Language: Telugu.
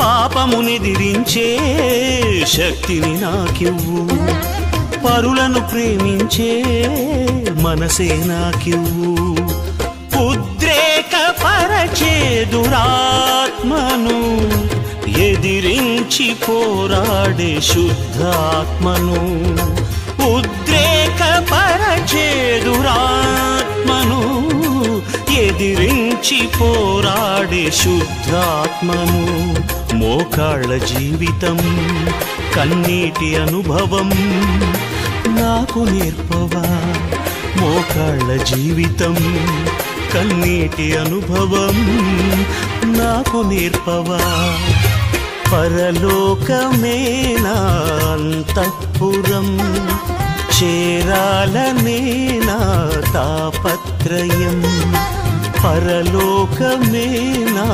పాపమునెదిరించే శక్తిని నాకివ్వు, పరులను ప్రేమించే మనసే నాకివ్వు, ఉద్రేకపరచే దురాత్మను ఎదిరించి పోరాడే శుద్ధాత్మను, ఉద్రేకపరచే దురాత్మను ఎదిరించి పోరాడే శుద్ధాత్మను, మోకాళ్ళ జీవితం కన్నీటి అనుభవం నాకు నేర్పవా, మోకాళ్ళ జీవితం కన్నీటి అనుభవం నాకు నేర్పవా, పరలోకమే నా అంతఃపురం, చేరాలనే నా తాపత్రయం, పరలోకమే నా